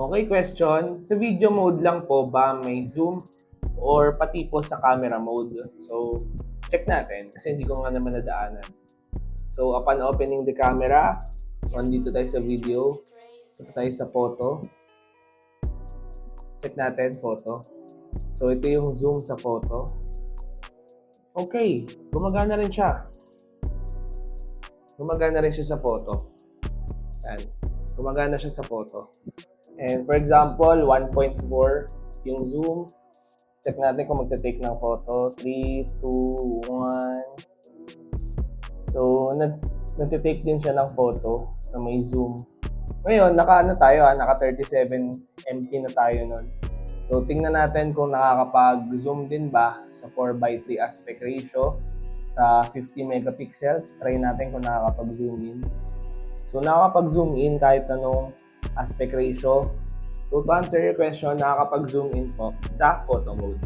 Okay, question. Sa video mode lang po ba may zoom or pati po sa camera mode? So, check natin kasi hindi ko nga naman nadaanan. So, upon opening the camera, dito tayo sa video, dito tayo sa photo. Check natin, photo. So, ito yung zoom sa photo. Okay, gumagana rin siya. Gumagana rin siya sa photo. Yan. Gumagana siya sa photo. And for example, 1.4 yung zoom. Check natin kung magte-take ng photo. 3, 2, 1. So, nagte-take din siya ng photo na may zoom. Ngayon, naka 37 MP na tayo nun. So, tingnan natin kung nakakapag-zoom din ba sa 4:3 aspect ratio sa 50 megapixels. Try natin kung nakakapag-zoom in. So, nakakapag-zoom in kahit anong aspect ratio. So, to answer your question, nakakapag-zoom in po sa photo mode.